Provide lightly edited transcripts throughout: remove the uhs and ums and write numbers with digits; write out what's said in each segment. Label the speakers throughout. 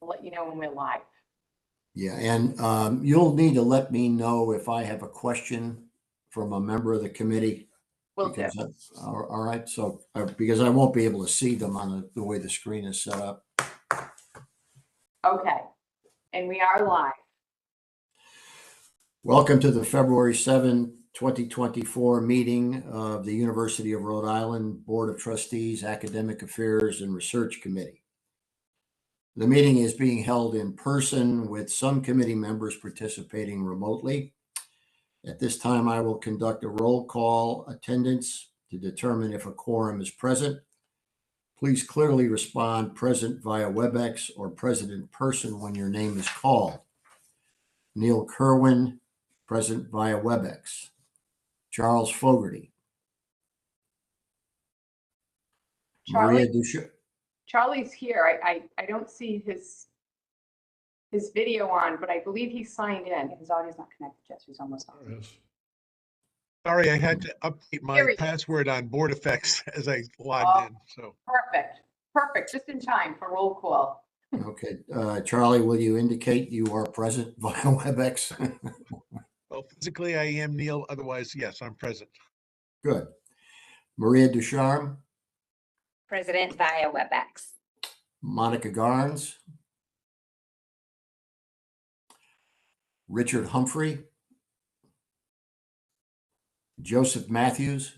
Speaker 1: I'll let you know when we're live.
Speaker 2: Yeah, and you'll need to let me know if I have a question from a member of the committee.
Speaker 1: Will do.
Speaker 2: All right, so because I won't be able to see them on the way the screen is set up.
Speaker 1: Okay, and we are live.
Speaker 2: Welcome to the February 7, 2024 meeting of the University of Rhode Island Board of Trustees, Academic Affairs and Research Committee. The meeting is being held in person with some committee members participating remotely. At this time, I will conduct a roll call attendance to determine if a quorum is present. Please clearly respond present via WebEx or present in person when your name is called. Neil Kerwin, present via WebEx. Charles Fogarty. Maria Duchamp.
Speaker 1: Charlie's here. I don't see his video on, but I believe he's signed in. His audio's not connected yet, so he's almost on.
Speaker 3: Sorry, I had to update my password on Board Effects as I logged in. So
Speaker 1: Perfect. Just in time for roll call.
Speaker 2: Okay, Charlie, will you indicate you are present via WebEx?
Speaker 3: well, physically I am Neil. Otherwise, yes, I'm present.
Speaker 2: Good. Maria Ducharme.
Speaker 4: President via WebEx.
Speaker 2: Monica Garnes. Richard Humphrey. Joseph Matthews.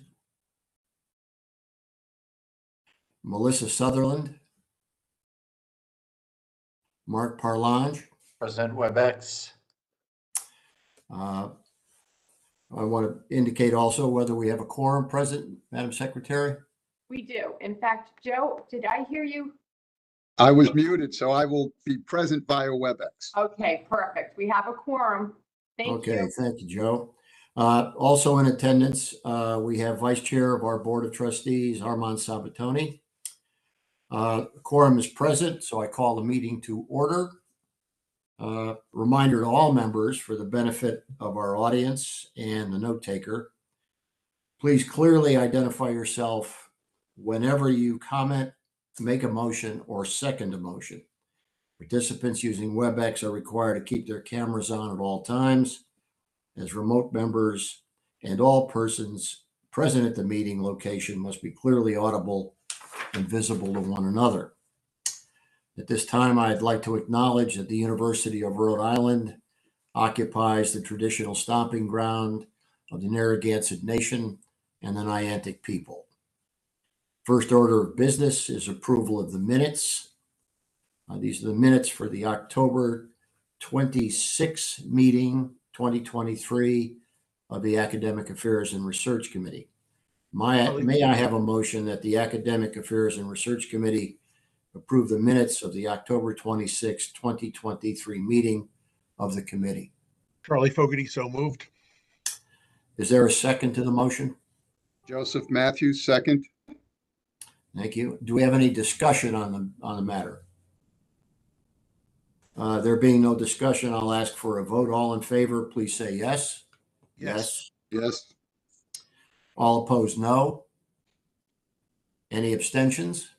Speaker 2: Melissa Sutherland. Mark Parlange.
Speaker 5: Present WebEx.
Speaker 2: I want to indicate also whether we have a quorum present, Madam Secretary.
Speaker 1: We do. In fact, Joe, did I hear you?
Speaker 6: I was muted, so I will be present via WebEx.
Speaker 1: Okay, perfect. We have a quorum. Thank you.
Speaker 2: Okay, thank you, Joe. Also in attendance, we have Vice Chair of our Board of Trustees, Armand Sabatoni. Quorum is present, so I call the meeting to order. Reminder to all members for the benefit of our audience and the note taker, please clearly identify yourself whenever you comment, make a motion, or second a motion. Participants using WebEx are required to keep their cameras on at all times. As remote members and all persons present at the meeting location must be clearly audible and visible to one another. At this time, I'd like to acknowledge that the University of Rhode Island occupies the traditional stomping ground of the Narragansett Nation and the Niantic people. First order of business is approval of the minutes. These are the minutes for the October 26th meeting, 2023, of the Academic Affairs and Research Committee. May I have a motion that the Academic Affairs and Research Committee approve the minutes of the October 26, 2023 meeting of the committee?
Speaker 3: Charlie Fogarty, so moved.
Speaker 2: Is there a second to the motion?
Speaker 6: Joseph Matthews, second.
Speaker 2: Thank you. Do we have any discussion on the matter? There being no discussion, I'll ask for a vote. All in favor, please say yes.
Speaker 3: Yes.
Speaker 6: Yes.
Speaker 2: All opposed, no. Any abstentions?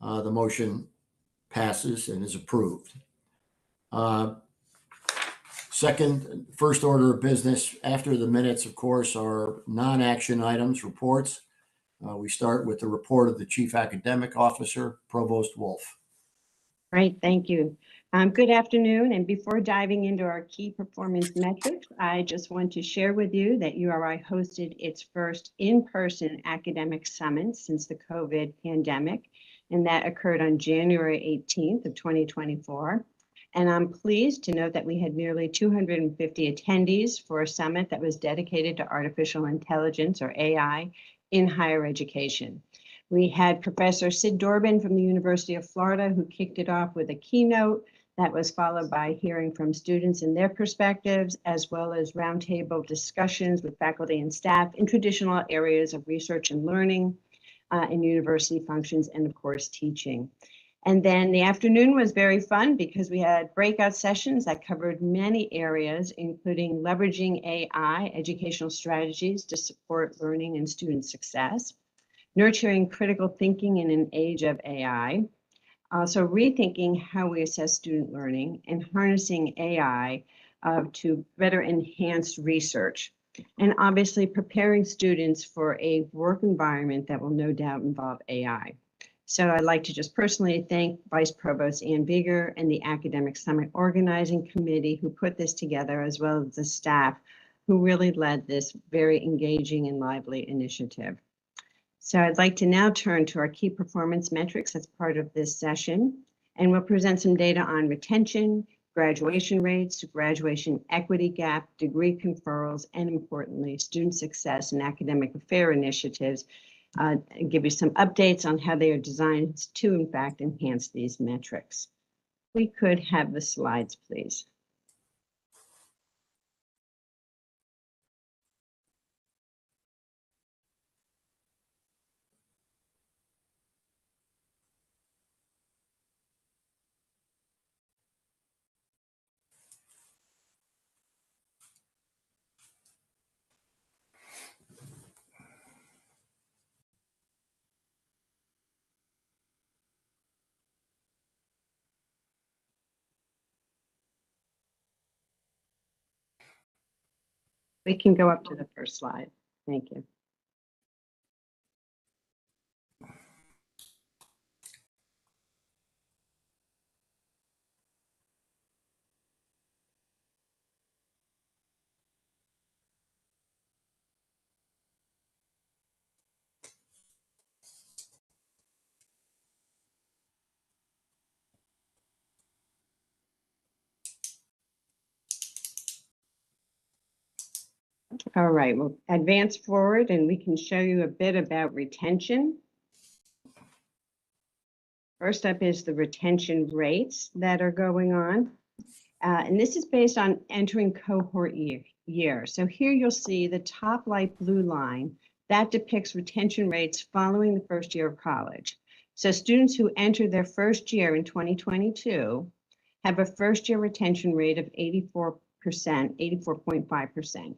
Speaker 2: The motion passes and is approved. First order of business after the minutes, of course, are non-action items, reports. We start with the report of the Chief Academic Officer, Provost Wolf.
Speaker 7: Right, thank you. Good afternoon, and before diving into our key performance metrics, I just want to share with you that URI hosted its first in-person academic summit since the COVID pandemic, and that occurred on January 18th of 2024. And I'm pleased to note that we had nearly 250 attendees for a summit that was dedicated to artificial intelligence, or AI, in higher education. We had Professor Sid Dorbin from the University of Florida, who kicked it off with a keynote that was followed by hearing from students and their perspectives, as well as roundtable discussions with faculty and staff in traditional areas of research and learning, in university functions, and of course, teaching. And then the afternoon was very fun because we had breakout sessions that covered many areas, including leveraging AI, educational strategies to support learning and student success, nurturing critical thinking in an age of AI, Also rethinking how we assess student learning and harnessing AI to better enhance research. And obviously preparing students for a work environment that will no doubt involve AI. So I'd like to just personally thank Vice Provost Ann Bieger and the Academic Summit Organizing Committee who put this together, as well as the staff who really led this very engaging and lively initiative. So I'd like to now turn to our key performance metrics as part of this session, and we'll present some data on retention, graduation rates, graduation equity gap, degree conferrals, and importantly, student success and academic affair initiatives, and give you some updates on how they are designed to, in fact, enhance these metrics. We could have the slides, please. We can go up to the first slide. Thank you. All right, we'll advance forward and we can show you a bit about retention. First up is the retention rates that are going on. And this is based on entering cohort year. So here you'll see the top light blue line that depicts retention rates following the first year of college. So students who enter their first year in 2022 have a first year retention rate of 84%, 84.5%.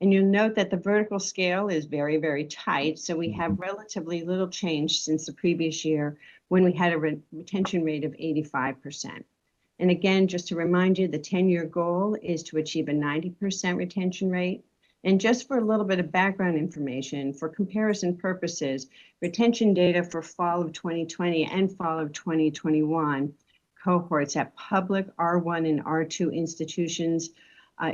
Speaker 7: And you'll note that the vertical scale is very, very tight. So we have relatively little change since the previous year when we had a retention rate of 85%. And again, just to remind you, the 10-year goal is to achieve a 90% retention rate. And just for a little bit of background information, for comparison purposes, retention data for fall of 2020 and fall of 2021 cohorts at public R1 and R2 institutions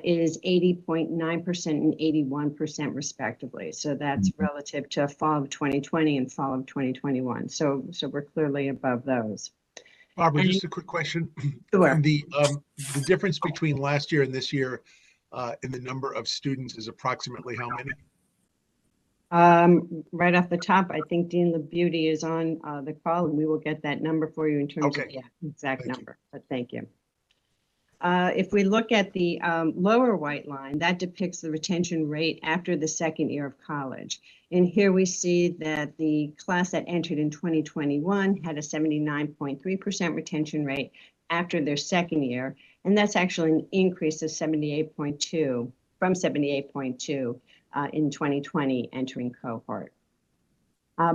Speaker 7: is 80.9% and 81% respectively. So that's relative to fall of 2020 and fall of 2021. So we're clearly above those.
Speaker 3: Barbara, just a quick question.
Speaker 7: Sure.
Speaker 3: The difference between last year and this year in the number of students is approximately how many?
Speaker 7: Right off the top, I think Dean LaBeauty is on the call, and we will get that number for you in terms of the exact number. But thank you. If we look at the lower white line, that depicts the retention rate after the second year of college. And here we see that the class that entered in 2021 had a 79.3% retention rate after their second year. And that's actually an increase of 78.2 from 78.2 in 2020 entering cohort.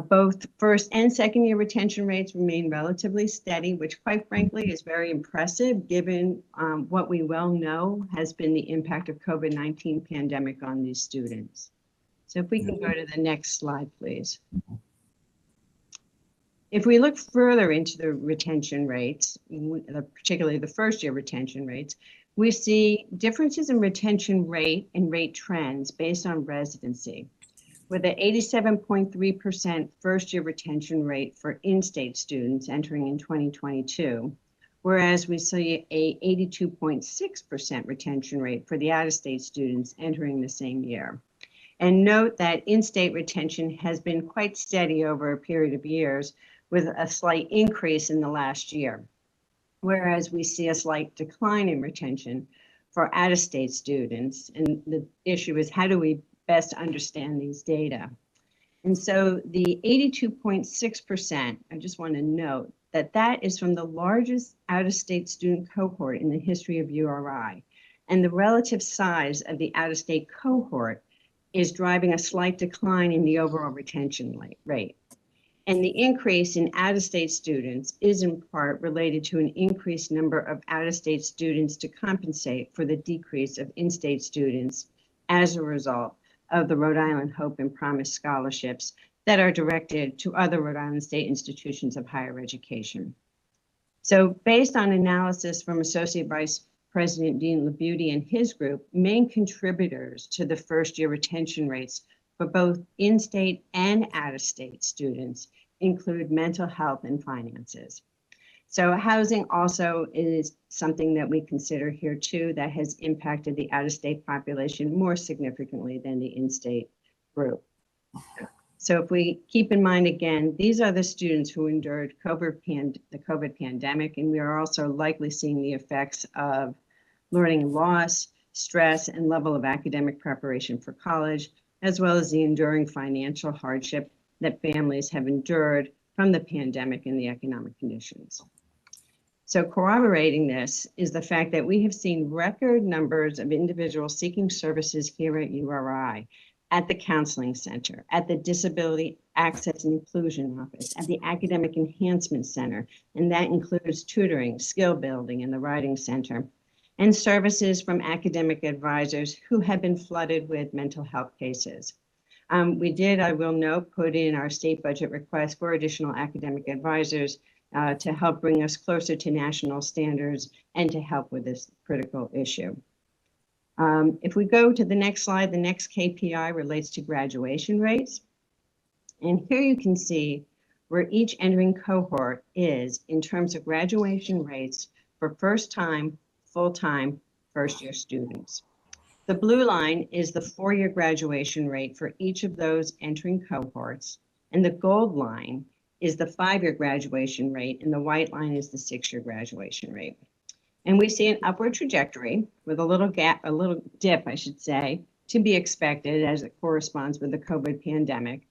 Speaker 7: Both first and second year retention rates remain relatively steady, which quite frankly is very impressive given what we well know has been the impact of COVID-19 pandemic on these students. So if we can go to the next slide, please. If we look further into the retention rates, particularly the first year retention rates, we see differences in retention rate and rate trends based on residency, with an 87.3% first year retention rate for in-state students entering in 2022, whereas we see a 82.6% retention rate for the out-of-state students entering the same year. And note that in-state retention has been quite steady over a period of years, with a slight increase in the last year, whereas we see a slight decline in retention for out-of-state students. And the issue is, how do we best understand these data? And so the 82.6%, I just want to note that that is from the largest out-of-state student cohort in the history of URI. And the relative size of the out-of-state cohort is driving a slight decline in the overall retention rate. And the increase in out-of-state students is in part related to an increased number of out-of-state students to compensate for the decrease of in-state students as a result of the Rhode Island Hope and Promise scholarships that are directed to other Rhode Island state institutions of higher education. So based on analysis from Associate Vice President Dean LaBeauty and his group, main contributors to the first-year retention rates for both in-state and out-of-state students include mental health and finances. So housing also is something that we consider here too that has impacted the out-of-state population more significantly than the in-state group. So if we keep in mind, again, these are the students who endured the COVID pandemic, and we are also likely seeing the effects of learning loss, stress, and level of academic preparation for college, as well as the enduring financial hardship that families have endured from the pandemic and the economic conditions. So corroborating this is the fact that we have seen record numbers of individuals seeking services here at URI, at the Counseling Center, at the Disability Access and Inclusion Office, at the Academic Enhancement Center, and that includes tutoring, skill building, and the Writing Center, and services from academic advisors who have been flooded with mental health cases. We did, I will note, put in our state budget request for additional academic advisors to help bring us closer to national standards and to help with this critical issue. If we go to the next slide, the next KPI relates to graduation rates. And here you can see where each entering cohort is in terms of graduation rates for first-time, full-time, first-year students. The blue line is the four-year graduation rate for each of those entering cohorts, and the gold line is the five-year graduation rate, and the white line is the six-year graduation rate. And we see an upward trajectory with a little gap, a little dip, I should say, to be expected as it corresponds with the COVID pandemic.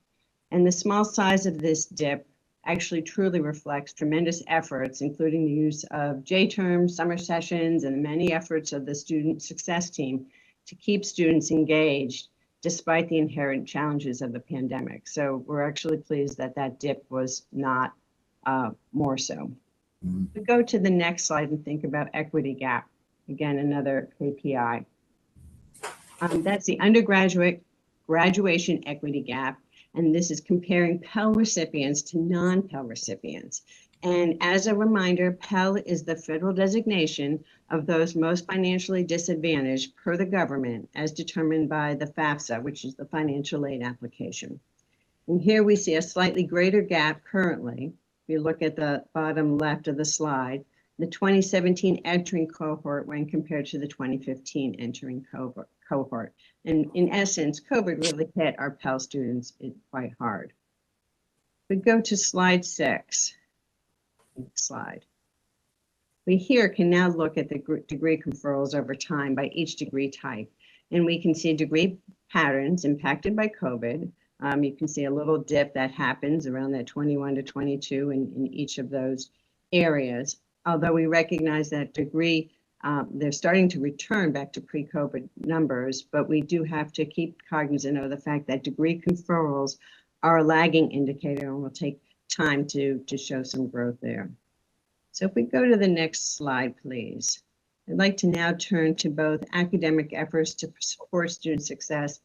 Speaker 7: And the small size of this dip actually truly reflects tremendous efforts, including the use of J-terms, summer sessions, and many efforts of the student success team to keep students engaged despite the inherent challenges of the pandemic. So we're actually pleased that that dip was not more so. We go to the next slide and think about equity gap. Again, another KPI. That's the undergraduate graduation equity gap. And this is comparing Pell recipients to non-Pell recipients. And as a reminder, Pell is the federal designation of those most financially disadvantaged per the government as determined by the FAFSA, which is the financial aid application. And here we see a slightly greater gap currently. If you look at the bottom left of the slide, the 2017 entering cohort when compared to the 2015 entering cohort. And in essence, COVID really hit our Pell students quite hard. We go to slide 6. Next slide. We here can now look at the degree conferrals over time by each degree type. And we can see degree patterns impacted by COVID. You can see a little dip that happens around that 21 to 22 in each of those areas. Although we recognize that degree, they're starting to return back to pre-COVID numbers, but we do have to keep cognizant of the fact that degree conferrals are a lagging indicator and will take time to show some growth there. So if we go to the next slide, please. I'd like to now turn to both academic efforts to support student success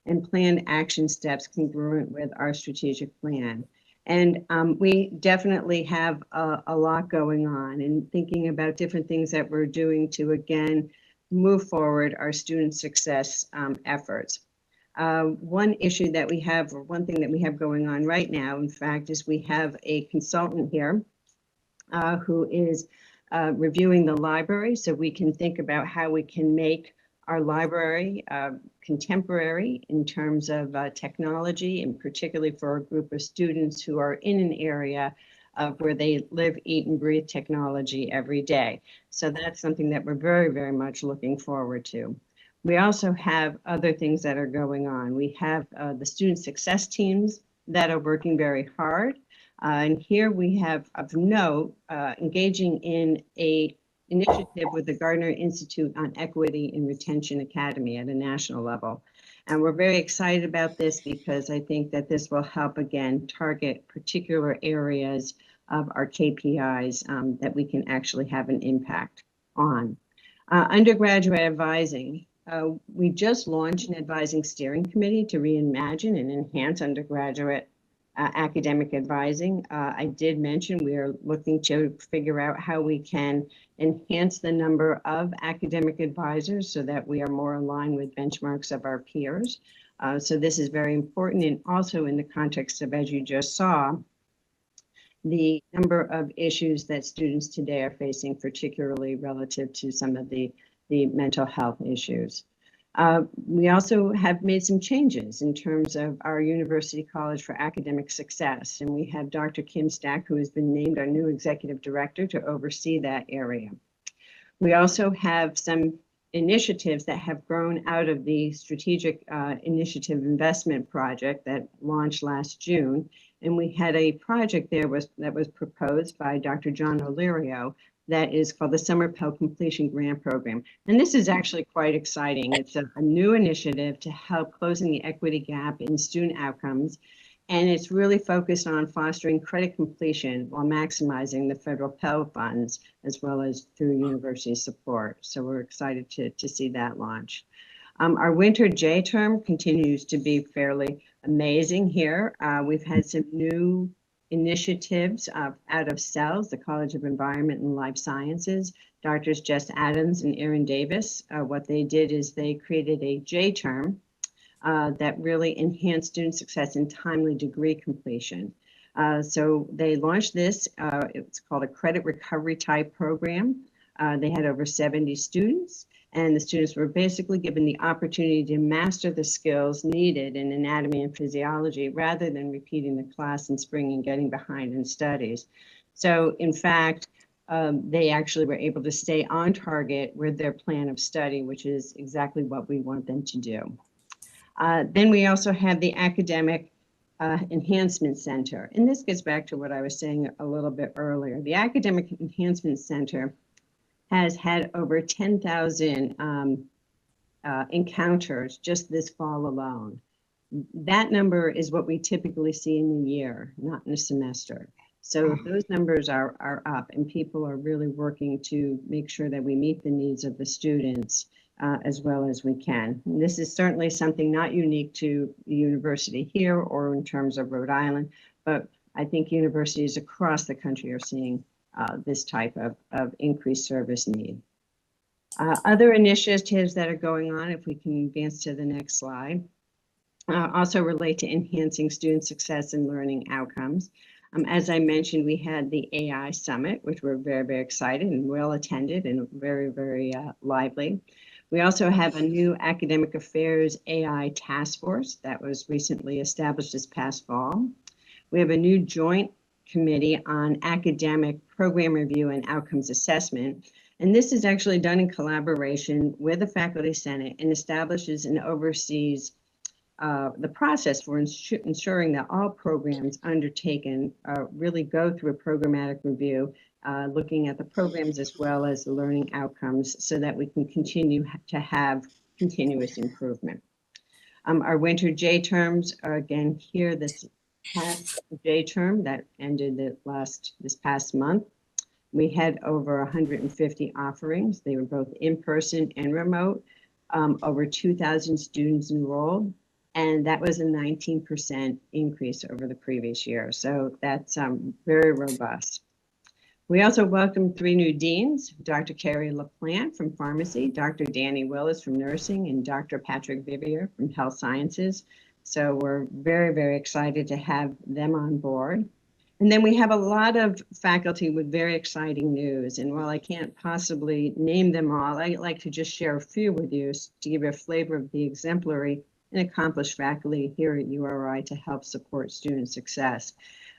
Speaker 7: and planned action steps congruent with our strategic plan. And we definitely have a lot going on and thinking about different things that we're doing to, again, move forward our student success efforts. One issue that we have, or one thing that we have going on right now, in fact, is we have a consultant here who is reviewing the library so we can think about how we can make our library contemporary in terms of technology, and particularly for a group of students who are in an area where they live, eat, and breathe technology every day. So that's something that we're very, very much looking forward to. We also have other things that are going on. We have the student success teams that are working very hard. And here we have, of note, engaging in a initiative with the Gardner Institute on Equity and Retention Academy at a national level. And we're very excited about this because I think that this will help, again, target particular areas of our KPIs that we can actually have an impact on. Undergraduate advising. We just launched an advising steering committee to reimagine and enhance undergraduate academic advising. I did mention we are looking to figure out how we can enhance the number of academic advisors so that we are more aligned with benchmarks of our peers. So this is very important, and also in the context of, as you just saw, the number of issues that students today are facing, particularly relative to some of the mental health issues. We also have made some changes in terms of our University College for Academic Success, and we have Dr. Kim Stack, who has been named our new executive director to oversee that area. We also have some initiatives that have grown out of the Strategic Initiative Investment Project that launched last June. And we had a project there that was proposed by Dr. John O'Leario that is called the Summer Pell Completion Grant Program. And this is actually quite exciting. It's a new initiative to help closing the equity gap in student outcomes. And it's really focused on fostering credit completion while maximizing the federal Pell funds, as well as through university support. So we're excited to see that launch. Our winter J term continues to be fairly amazing here. We've had some new initiatives out of CELS, the College of Environment and Life Sciences. Doctors Jess Adams and Erin Davis, what they did is they created a J term that really enhanced student success in timely degree completion. So they launched this, it's called a credit recovery type program. They had over 70 students, and the students were basically given the opportunity to master the skills needed in anatomy and physiology rather than repeating the class in spring and getting behind in studies. So in fact, they actually were able to stay on target with their plan of study, which is exactly what we want them to do. Then we also have the Academic Enhancement Center. And this gets back to what I was saying a little bit earlier. The Academic Enhancement Center has had over 10,000 encounters just this fall alone. That number is what we typically see in a year, not in a semester. So those numbers are up, and people are really working to make sure that we meet the needs of the students as well as we can. And this is certainly something not unique to the university here or in terms of Rhode Island, but I think universities across the country are seeing this type of increased service need. Other initiatives that are going on, if we can advance to the next slide, also relate to enhancing student success and learning outcomes. As I mentioned, we had the AI Summit, which we're very, very excited and well attended and very, very lively. We also have a new Academic Affairs AI Task Force that was recently established this past fall. We have a new joint committee on academic program review and outcomes assessment. And this is actually done in collaboration with the Faculty Senate and establishes and oversees the process for ensuring that all programs undertaken really go through a programmatic review, looking at the programs as well as the learning outcomes so that we can continue to have continuous improvement. Our winter J terms are again here this past J term that ended this past month. We had over 150 offerings. They were both in-person and remote, over 2,000 students enrolled, and that was a 19% increase over the previous year. So that's very robust. We also welcomed 3 new deans, Dr. Carrie LaPlante from pharmacy, Dr. Danny Willis from nursing, and Dr. Patrick Vivier from health sciences. So we're very, very excited to have them on board. And then we have a lot of faculty with very exciting news. And while I can't possibly name them all, I'd like to just share a few with you to give you a flavor of the exemplary and accomplished faculty here at URI to help support student success.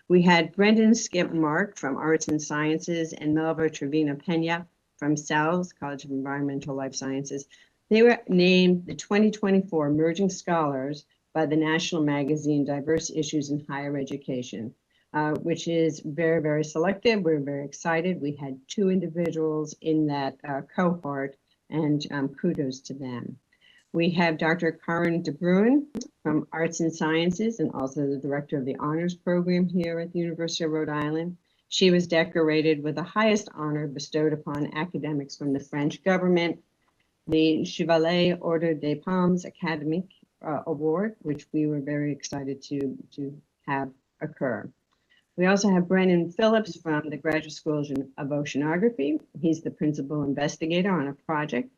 Speaker 7: We had Brendan Skip Mark from Arts and Sciences and Melva Trevino Pena from CELS, College of Environmental Life Sciences. They were named the 2024 Emerging Scholars by the national magazine Diverse Issues in Higher Education, which is very, very selective. We're very excited. We had 2 individuals in that cohort, and kudos to them. We have Dr. Karen De Bruin from Arts and Sciences and also the director of the honors program here at the University of Rhode Island. She was decorated with the highest honor bestowed upon academics from the French government, the Chevalier Ordre des Palmes Academic Award, which we were very excited to have occur. We also have Brennan Phillips from the Graduate School of Oceanography. He's the principal investigator on a project,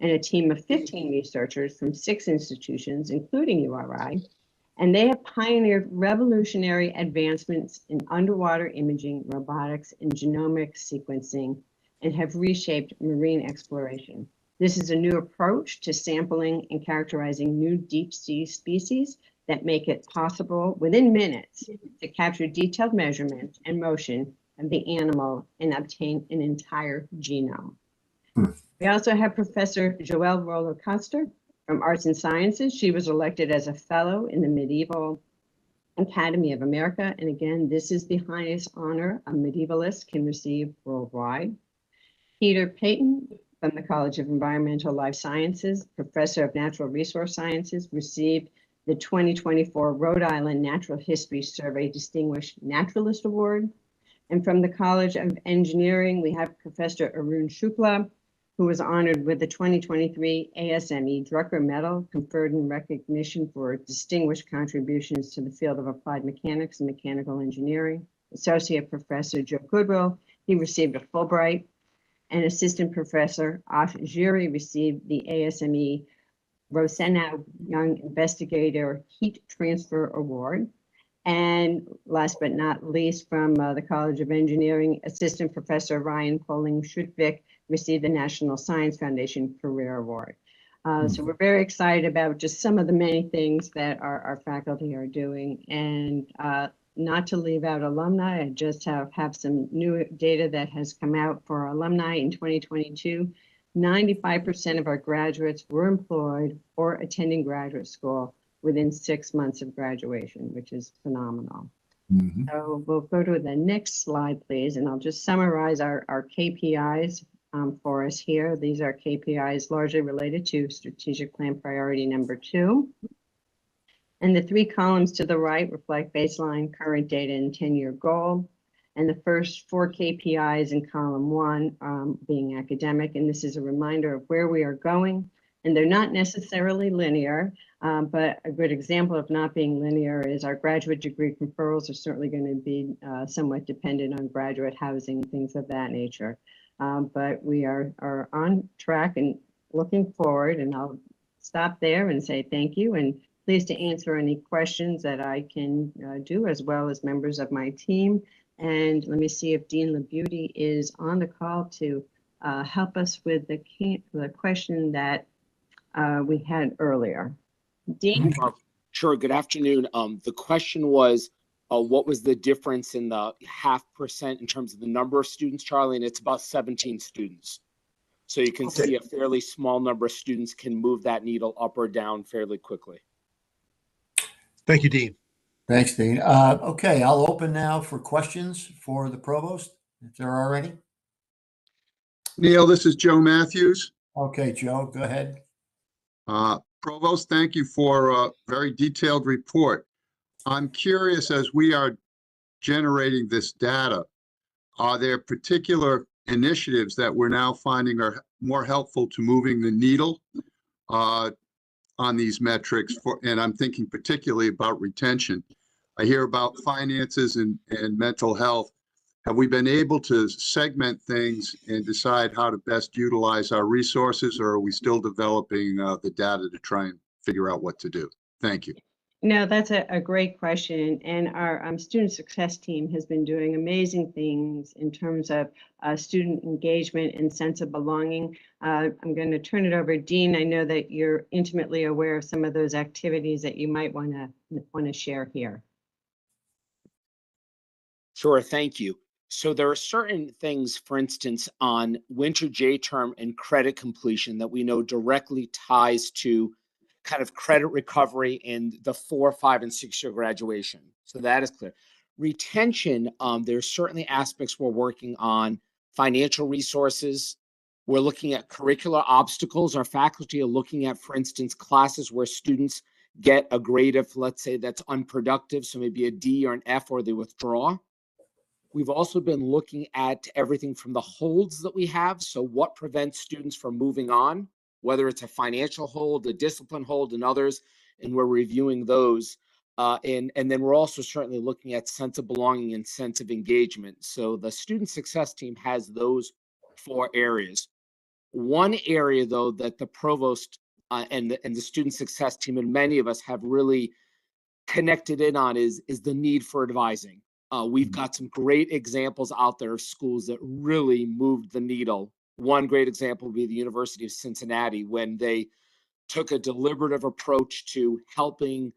Speaker 7: and a team of 15 researchers from 6 institutions, including URI, and they have pioneered revolutionary advancements in underwater imaging, robotics, and genomic sequencing, and have reshaped marine exploration. This is a new approach to sampling and characterizing new deep sea species that make it possible within minutes to capture detailed measurements and motion of the animal and obtain an entire genome. We also have Professor Joelle Roller-Custer from Arts and Sciences. She was elected as a fellow in the Medieval Academy of America. And again, this is the highest honor a medievalist can receive worldwide. Peter Payton from the College of Environmental Life Sciences, Professor of Natural Resource Sciences, received the 2024 Rhode Island Natural History Survey Distinguished Naturalist Award. And from the College of Engineering, we have Professor Arun Shukla, who was honored with the 2023 ASME Drucker Medal, conferred in recognition for distinguished contributions to the field of applied mechanics and mechanical engineering. Associate Professor Joe Goodwill, he received a Fulbright, and Assistant Professor Ash Giri received the ASME Rosenau Young Investigator Heat Transfer Award. And last but not least, from the College of Engineering, Assistant Professor Ryan Poling-Schutwick received the National Science Foundation Career Award. So we're very excited about just some of the many things that our faculty are doing. And not to leave out alumni, I just have some new data that has come out for our alumni in 2022. 95% of our graduates were employed or attending graduate school within 6 months of graduation, which is phenomenal. So we'll go to the next slide, please, and I'll just summarize our KPIs for us here. These are KPIs largely related to strategic plan priority number 2. And the 3 columns to the right reflect baseline, current data, and 10-year goal. And the first 4 KPIs in column 1 being academic. And this is a reminder of where we are going. And they're not necessarily linear, but a good example of not being linear is our graduate degree conferrals are certainly going to be somewhat dependent on graduate housing, things of that nature. But we are on track and looking forward, and I'll stop there and say thank you, and pleased to answer any questions that I can do, as well as members of my team. And let me see if Dean LaBeauty is on the call to help us with the question that we had earlier. Dean?
Speaker 8: Sure. Good afternoon. The question was, what was the difference in the 0.5% in terms of the number of students, Charlie? And it's about 17 students. So you can see a fairly small number of students can move that needle up or down fairly quickly.
Speaker 3: Thank you, Dean.
Speaker 2: Thanks, Dean. Okay, I'll open now for questions for the provost, if there are any.
Speaker 6: Neil, this is Joe Matthews.
Speaker 2: Okay, Joe, go ahead.
Speaker 6: Provost, thank you for a very detailed report. I'm curious, as we are generating this data, are there particular initiatives that we're now finding are more helpful to moving the needle on these metrics? And I'm thinking particularly about retention. I hear about finances and mental health. Have we been able to segment things and decide how to best utilize our resources, or are we still developing the data to try and figure out what to do? Thank you.
Speaker 7: No, that's a great question. And our student success team has been doing amazing things in terms of student engagement and sense of belonging. I'm going to turn it over to Dean. I know that you're intimately aware of some of those activities that you might want to share here.
Speaker 8: Sure, thank you. So there are certain things, for instance, on winter J term and credit completion that we know directly ties to kind of credit recovery in the 4, 5, and 6-year graduation. So that is clear. Retention, there's certainly aspects we're working on, financial resources, We're looking at curricular obstacles. Our faculty are looking at, for instance, classes where students get a grade of, let's say, that's unproductive, so maybe a D or an F, or they withdraw. We've also been looking at everything from the holds that we have. So what prevents students from moving on, whether it's a financial hold, a discipline hold, and others, and we're reviewing those. And then we're also certainly looking at sense of belonging and sense of engagement. So the student success team has those 4 areas. One area, though, that the provost and the student success team and many of us have really connected in on is the need for advising. We've got some great examples out there of schools that really moved the needle. One great example would be the University of Cincinnati, when they took a deliberative approach to helping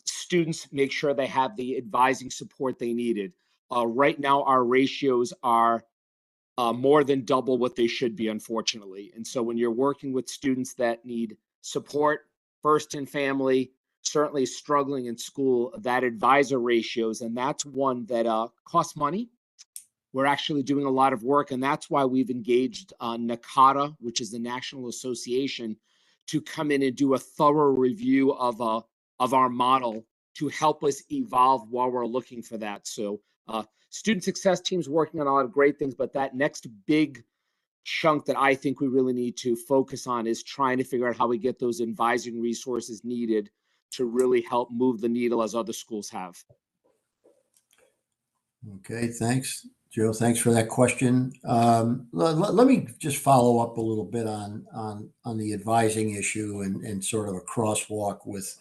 Speaker 8: students make sure they have the advising support they needed. Right now, our ratios are more than double what they should be, unfortunately. And so when you're working with students that need support, first in family, certainly struggling in school, that advisor ratios, and that's one that costs money. We're actually doing a lot of work, and that's why we've engaged NACADA, which is the National Association, to come in and do a thorough review of our model to help us evolve while we're looking for that. So student success teams working on a lot of great things, but that next big chunk that I think we really need to focus on is trying to figure out how we get those advising resources needed to really help move the needle as other schools have.
Speaker 2: Okay, thanks, Joe. Thanks for that question. Let me just follow up a little bit on the advising issue and sort of a crosswalk with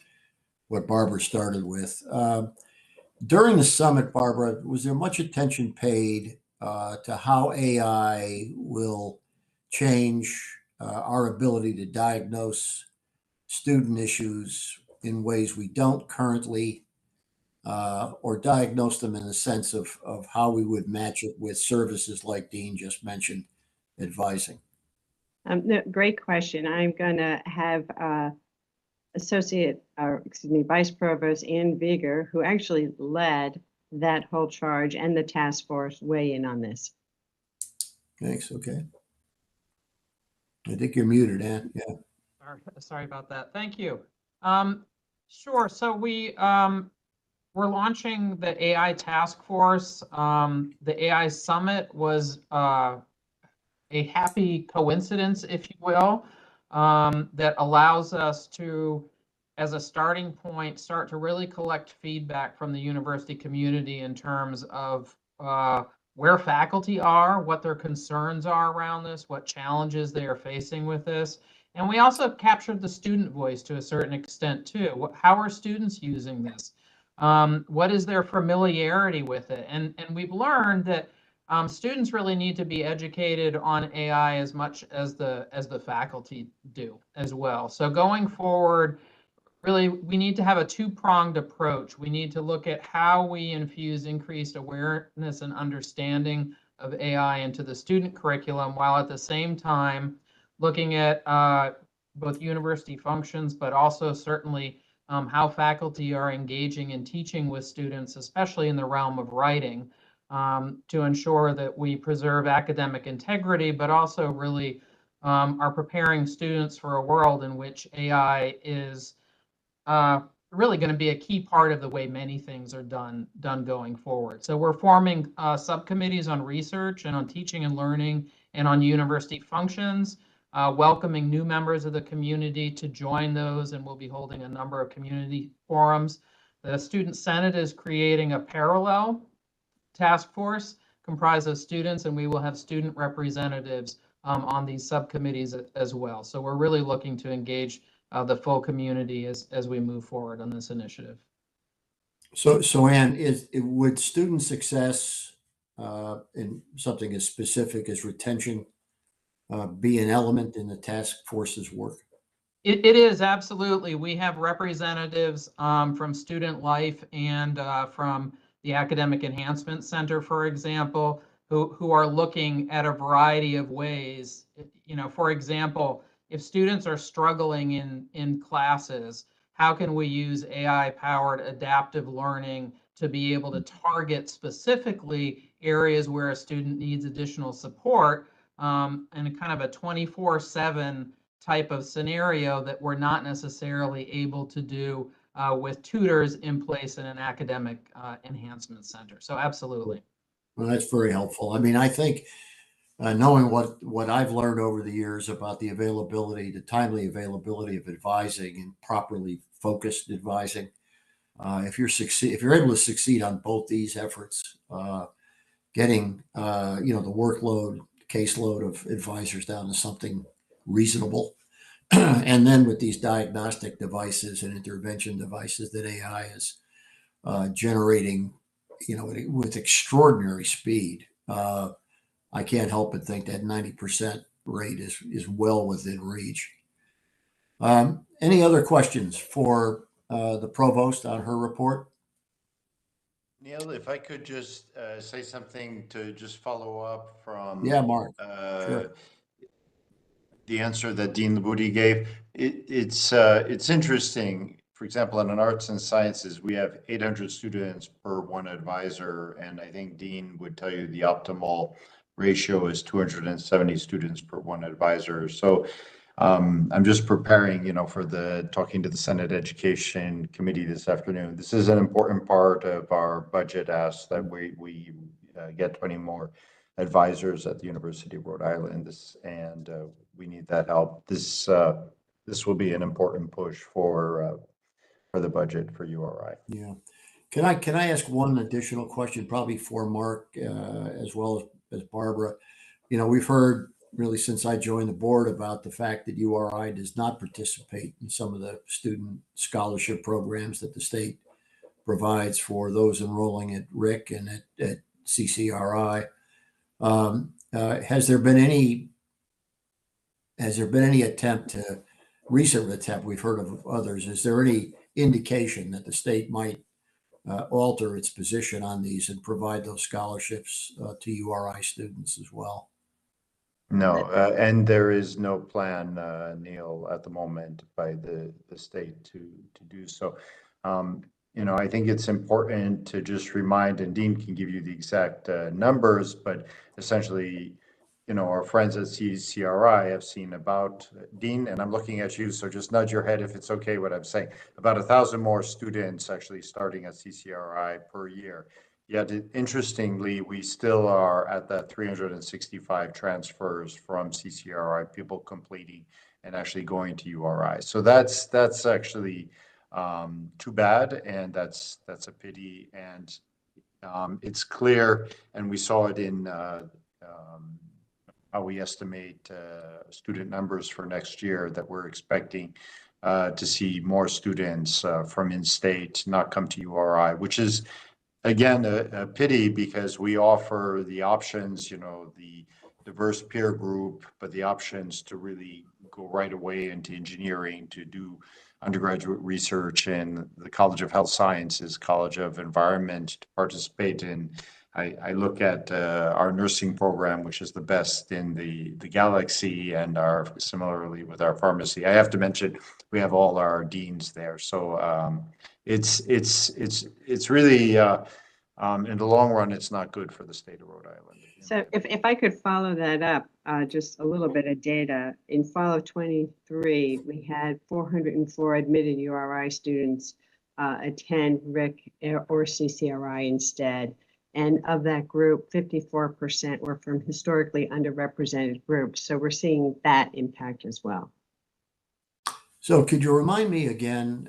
Speaker 2: what Barbara started with. During the summit, Barbara, was there much attention paid to how AI will change our ability to diagnose student issues in ways we don't currently, or diagnose them in the sense of how we would match it with services like Dean just mentioned, advising?
Speaker 7: No, great question. I'm going to have Vice Provost Ann Vigor, who actually led that whole charge and the task force, weigh in on this.
Speaker 2: Thanks. Okay. I think you're muted, Ann. Yeah.
Speaker 9: Sorry about that. Thank you. Sure. So we're launching the AI task force. The AI summit was a happy coincidence, if you will, that allows us to, as a starting point, start to really collect feedback from the university community in terms of where faculty are, what their concerns are around this, what challenges they are facing with this. And we also captured the student voice to a certain extent too. How are students using this? What is their familiarity with it? And we've learned that students really need to be educated on AI as much as the faculty do as well. So going forward, really, we need to have a two-pronged approach. We need to look at how we infuse increased awareness and understanding of AI into the student curriculum, while at the same time looking at both university functions, but also certainly how faculty are engaging and teaching with students, especially in the realm of writing, to ensure that we preserve academic integrity, but also really are preparing students for a world in which AI is really going to be a key part of the way many things are done going forward. So we're forming subcommittees on research and on teaching and learning and on university functions, welcoming new members of the community to join those, and we'll be holding a number of community forums. The Student Senate is creating a parallel task force comprised of students, and we will have student representatives on these subcommittees as well. So we're really looking to engage the full community as we move forward on this initiative.
Speaker 2: So Ann, would student success in something as specific as retention be an element in the task force's work?
Speaker 9: It is, absolutely. We have representatives from Student Life and from the Academic Enhancement Center, for example, who are looking at a variety of ways. You know, for example, if students are struggling in classes, how can we use AI-powered adaptive learning to be able to target specifically areas where a student needs additional support, in a kind of a 24/7 type of scenario that we're not necessarily able to do with tutors in place in an academic enhancement center. So absolutely.
Speaker 2: Well, that's very helpful. I mean, I think knowing what I've learned over the years about the availability, the timely availability of advising and properly focused advising, if you're able to succeed on both these efforts, getting the workload, caseload of advisors down to something reasonable, and then with these diagnostic devices and intervention devices that AI is generating, with extraordinary speed. I can't help but think that 90% rate is well within reach. Any other questions for the provost on her report?
Speaker 5: Neil, if I could just say something to just follow up from
Speaker 2: Yeah, Mark. Sure.
Speaker 5: the answer that Dean Labouty gave. It's interesting. For example, in arts and sciences, we have 800 students per one advisor, and I think Dean would tell you the optimal ratio is 270 students per one advisor. So I'm just preparing, for talking to the Senate Education Committee this afternoon. This is an important part of our budget ask that we get 20 more advisors at the University of Rhode Island, and we need that help. This will be an important push for the budget for URI.
Speaker 2: Yeah. Can I ask one additional question, probably for Mark as well as Barbara? We've heard really since I joined the board about the fact that URI does not participate in some of the student scholarship programs that the state provides for those enrolling at RIC and at CCRI. Has there been any recent attempt, we've heard of others, is there any indication that the state might alter its position on these and provide those scholarships to URI students as well?
Speaker 5: No, and there is no plan, Neil, at the moment by the state to do so. I think it's important to just remind, and Dean can give you the exact numbers, but essentially, our friends at CCRI have seen about, Dean, and I'm looking at you, so just nudge your head if it's okay what I'm saying, about 1,000 more students actually starting at CCRI per year. Yet, interestingly, we still are at that 365 transfers from CCRI, people completing and actually going to URI. So that's actually too bad, and that's a pity. And it's clear, and we saw it in how we estimate student numbers for next year, that we're expecting to see more students from in-state not come to URI, which is, again, a pity because we offer the options, the diverse peer group, but the options to really go right away into engineering, to do undergraduate research in the College of Health Sciences, College of Environment, to participate in. I look at our nursing program, which is the best in the galaxy, and similarly with our pharmacy. I have to mention we have all our deans there, so it's really in the long run, it's not good for the state of Rhode Island.
Speaker 7: So if I could follow that up, just a little bit of data. In fall of 23, we had 404 admitted URI students attend RIC or CCRI instead. And of that group, 54% were from historically underrepresented groups. So we're seeing that impact as well.
Speaker 2: So could you remind me again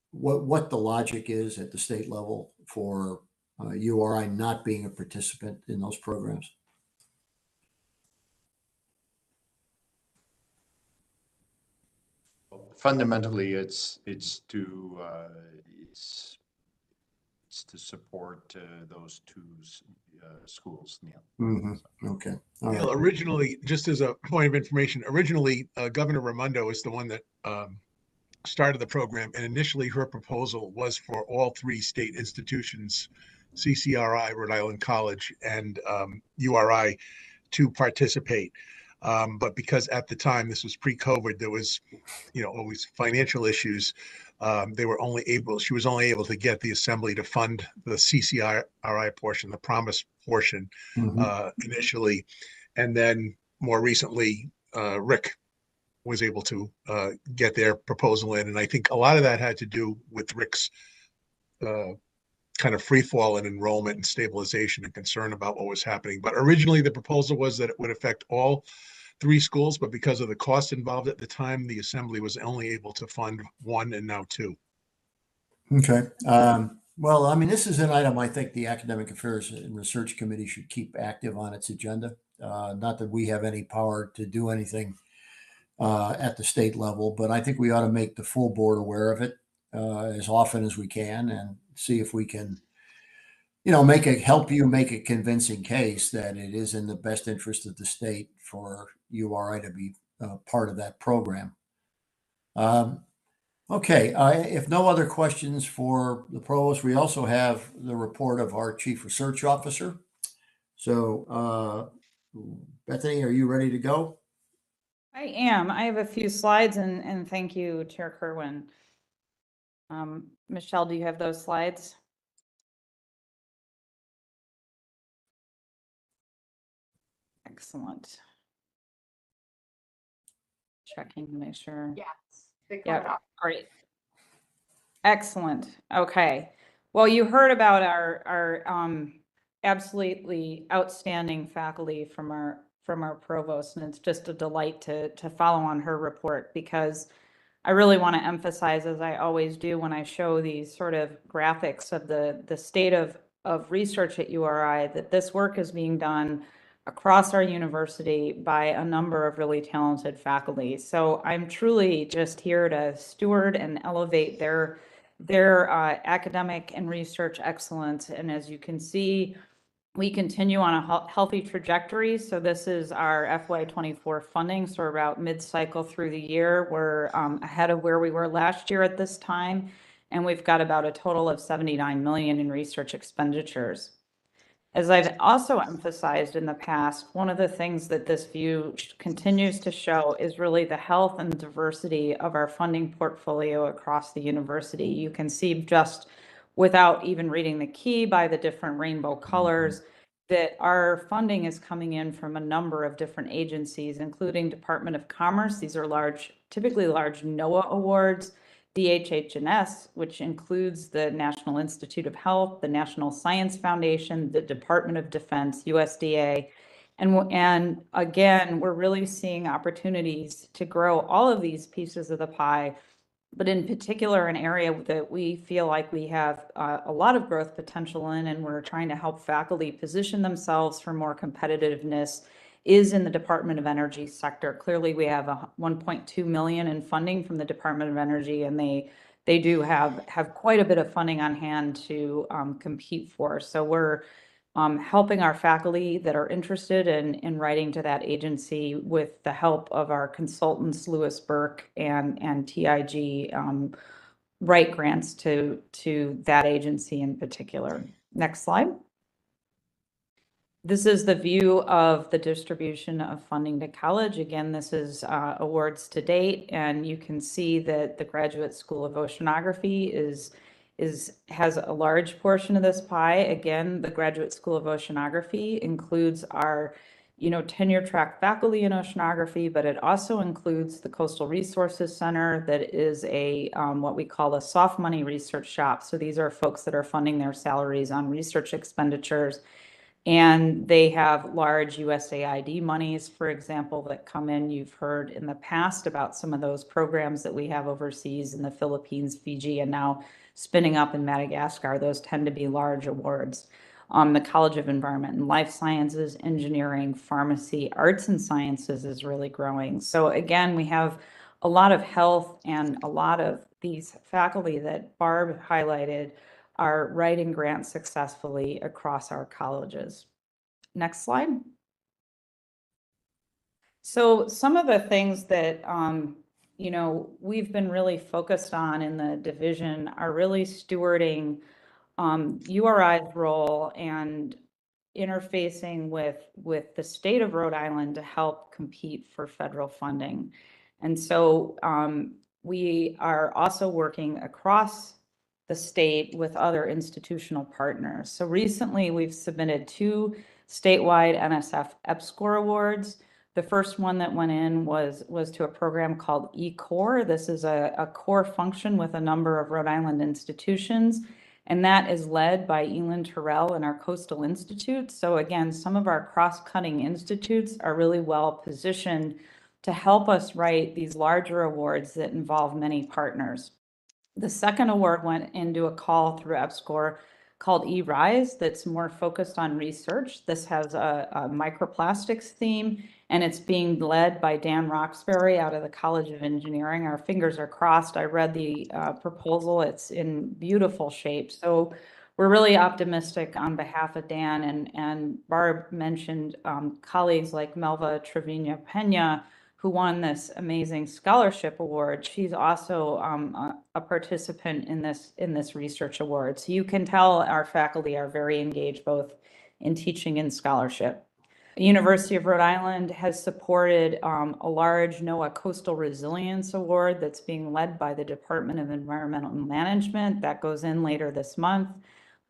Speaker 2: what the logic is at the state level for URI not being a participant in those programs?
Speaker 5: Fundamentally, it's to support those two schools, Neil.
Speaker 2: Mm-hmm. Okay. All
Speaker 3: Neil,
Speaker 2: right.
Speaker 3: originally, just as a point of information, Governor Raimondo is the one that started the program, and initially her proposal was for all three state institutions, CCRI, Rhode Island College, and URI, to participate. But because at the time, this was pre-COVID, there was, always financial issues. She was only able to get the assembly to fund the CCRI portion, the promise portion, initially. And then more recently, Rick was able to get their proposal in. And I think a lot of that had to do with Rick's kind of free fall in enrollment and stabilization and concern about what was happening. But originally the proposal was that it would affect all 3 schools, but because of the cost involved at the time, the assembly was only able to fund 1 and now 2.
Speaker 2: Okay. Well, I mean, this is an item I think the Academic Affairs and Research Committee should keep active on its agenda. Not that we have any power to do anything at the state level, but I think we ought to make the full board aware of it as often as we can and see if we can, help you make a convincing case that it is in the best interest of the state for URI to be part of that program. Okay, if no other questions for the provost, we also have the report of our chief research officer. So, Bethany, are you ready to go?
Speaker 10: I am. I have a few slides and thank you, Chair Kerwin. Michelle, do you have those slides? Excellent. Checking to make sure.
Speaker 1: Yes. They come
Speaker 10: Yep,
Speaker 1: up.
Speaker 10: great. Excellent. Okay. Well, you heard about our absolutely outstanding faculty from our provost, and it's just a delight to follow on her report, because I really want to emphasize, as I always do when I show these sort of graphics of the state of research at URI, that this work is being done across our university by a number of really talented faculty. So I'm truly just here to steward and elevate their academic and research excellence. And as you can see, we continue on a healthy trajectory. So this is our FY24 funding. So we're about mid-cycle through the year. We're ahead of where we were last year at this time. And we've got about a total of 79 million in research expenditures. As I've also emphasized in the past, one of the things that this view continues to show is really the health and diversity of our funding portfolio across the university. You can see, just without even reading the key by the different rainbow colors, that our funding is coming in from a number of different agencies, including Department of Commerce. These are typically large NOAA awards. DHHS, which includes the National Institute of Health, the National Science Foundation, the Department of Defense, USDA. And again, we're really seeing opportunities to grow all of these pieces of the pie, but in particular, an area that we feel like we have a lot of growth potential in, and we're trying to help faculty position themselves for more competitiveness, is in the Department of Energy sector. Clearly, we have 1.2 million in funding from the Department of Energy, and they do have quite a bit of funding on hand to compete for. So we're helping our faculty that are interested in writing to that agency with the help of our consultants, Lewis Burke and TIG, write grants to that agency in particular. Next slide. This is the view of the distribution of funding to college. Again, this is awards to date, and you can see that the Graduate School of Oceanography has a large portion of this pie. Again, the Graduate School of Oceanography includes our tenure track faculty in oceanography, but it also includes the Coastal Resources Center, that is a what we call a soft money research shop. So these are folks that are funding their salaries on research expenditures. And they have large USAID monies, for example, that come in. You've heard in the past about some of those programs that we have overseas in the Philippines, Fiji, and now spinning up in Madagascar. Those tend to be large awards. The College of Environment and Life Sciences, Engineering, Pharmacy, Arts and Sciences is really growing. So again, we have a lot of health, and a lot of these faculty that Barb highlighted are writing grants successfully across our colleges. Next slide. So some of the things that we've been really focused on in the division are really stewarding URI's role and interfacing with the state of Rhode Island to help compete for federal funding. And so we are also working across the state with other institutional partners. So recently we've submitted 2 statewide NSF EPSCoR Awards. The first one that went in was to a program called eCore. This is a core function with a number of Rhode Island institutions, and that is led by Elin Terrell and our Coastal Institute. So again, some of our cross-cutting institutes are really well positioned to help us write these larger awards that involve many partners. The second award went into a call through EPSCoR called eRise that's more focused on research. This has a microplastics theme, and it's being led by Dan Roxbury out of the College of Engineering. Our fingers are crossed. I read the proposal. It's in beautiful shape. So we're really optimistic on behalf of Dan, and Barb mentioned colleagues like Melva Trevino Pena, who won this amazing scholarship award. She's also a participant in this research award. So you can tell our faculty are very engaged both in teaching and scholarship. The University of Rhode Island has supported a large NOAA Coastal Resilience Award that's being led by the Department of Environmental Management. That goes in later this month.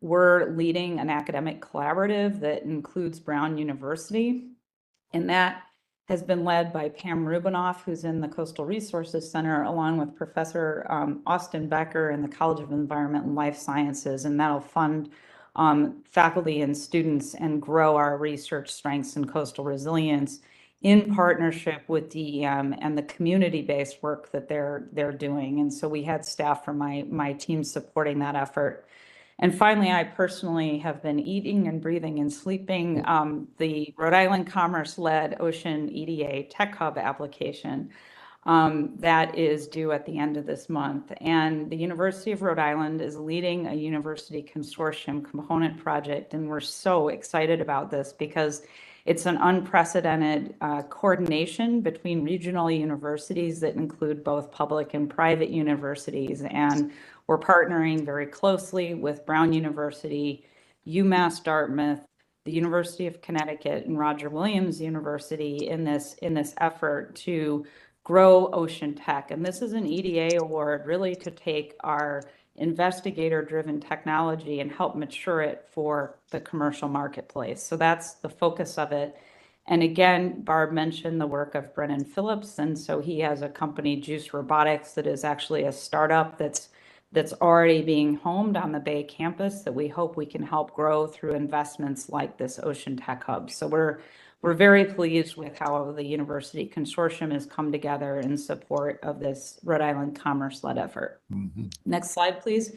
Speaker 10: We're leading an academic collaborative that includes Brown University, and that has been led by Pam Rubinoff, who's in the Coastal Resources Center, along with Professor Austin Becker in the College of Environment and Life Sciences, and that'll fund faculty and students and grow our research strengths in coastal resilience in partnership with DEM and the community-based work that they're doing. And so we had staff from my team supporting that effort. And finally, I personally have been eating and breathing and sleeping the Rhode Island Commerce-led Ocean EDA Tech Hub application that is due at the end of this month. And the University of Rhode Island is leading a university consortium component project, and we're so excited about this because it's an unprecedented coordination between regional universities that include both public and private universities. And we're partnering very closely with Brown University, UMass Dartmouth, the University of Connecticut, and Roger Williams University in this effort to grow ocean tech. And this is an EDA award really to take our investigator-driven technology and help mature it for the commercial marketplace. So that's the focus of it. And again, Barb mentioned the work of Brennan Phillips, and so he has a company, Juice Robotics, that is actually a startup that's already being homed on the Bay campus that we hope we can help grow through investments like this Ocean Tech Hub. So we're very pleased with how the university consortium has come together in support of this Rhode Island Commerce-led effort.
Speaker 2: Mhm.
Speaker 10: Next slide, please.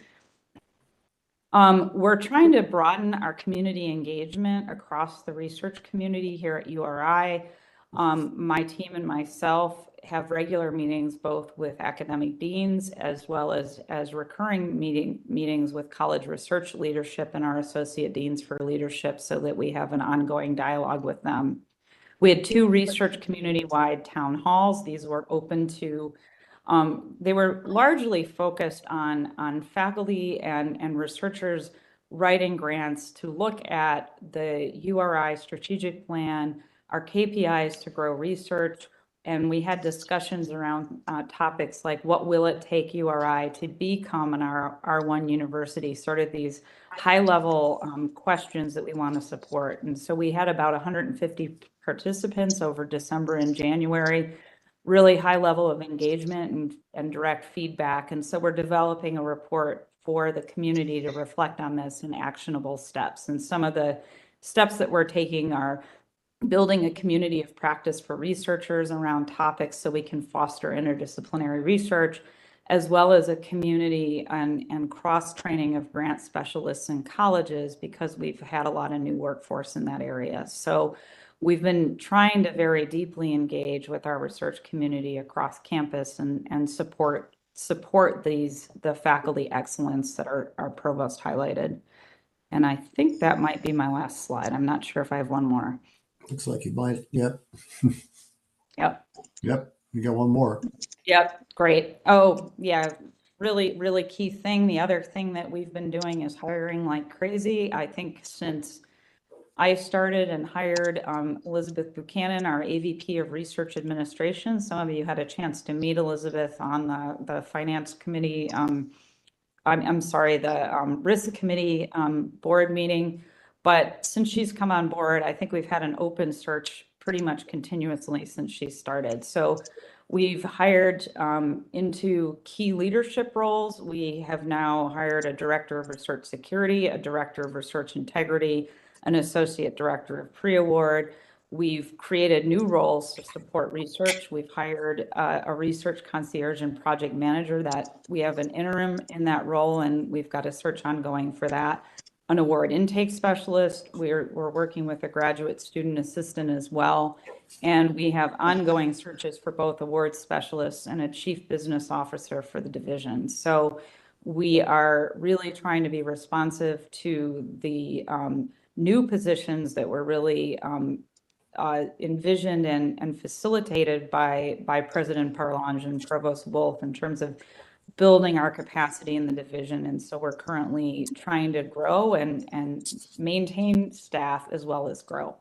Speaker 10: We're trying to broaden our community engagement across the research community here at URI. My team and myself have regular meetings both with academic deans as well as recurring meetings with college research leadership and our associate deans for leadership so that we have an ongoing dialogue with them. We had 2 research community-wide town halls. These were open to they were largely focused on faculty and researchers writing grants to look at the URI strategic plan, our KPIs to grow research, and we had discussions around topics like what will it take URI to become an R1 university, sort of these high-level questions that we want to support. And so we had about 150 participants over December and January. Really high level of engagement and direct feedback. And so we're developing a report for the community to reflect on this in actionable steps. And some of the steps that we're taking are building a community of practice for researchers around topics so we can foster interdisciplinary research, as well as a community and cross-training of grant specialists in colleges because we've had a lot of new workforce in that area. So we've been trying to very deeply engage with our research community across campus and support the faculty excellence that our provost highlighted. And I think that might be my last slide. I'm not sure if I have one more.
Speaker 2: Looks like you might. Yep.
Speaker 10: Yep.
Speaker 2: Yep. You got one more.
Speaker 10: Yep. Great. Oh, yeah. Really, really key thing. The other thing that we've been doing is hiring like crazy. I think since I started and hired Elizabeth Buchanan, our AVP of Research Administration. Some of you had a chance to meet Elizabeth on the Finance Committee. I'm sorry, the RISA Committee board meeting. But since she's come on board, I think we've had an open search pretty much continuously since she started. So we've hired into key leadership roles. We have now hired a director of research security, a director of research integrity, an associate director of pre-award. We've created new roles to support research. We've hired a research concierge and project manager that we have an interim in that role, and we've got a search ongoing for that. An award intake specialist. We're working with a graduate student assistant as well. And we have ongoing searches for both award specialists and a chief business officer for the division. So we are really trying to be responsive to the new positions that were really envisioned and facilitated by President Parlange and Provost Wolf in terms of building our capacity in the division. And so we're currently trying to grow and maintain staff as well as grow.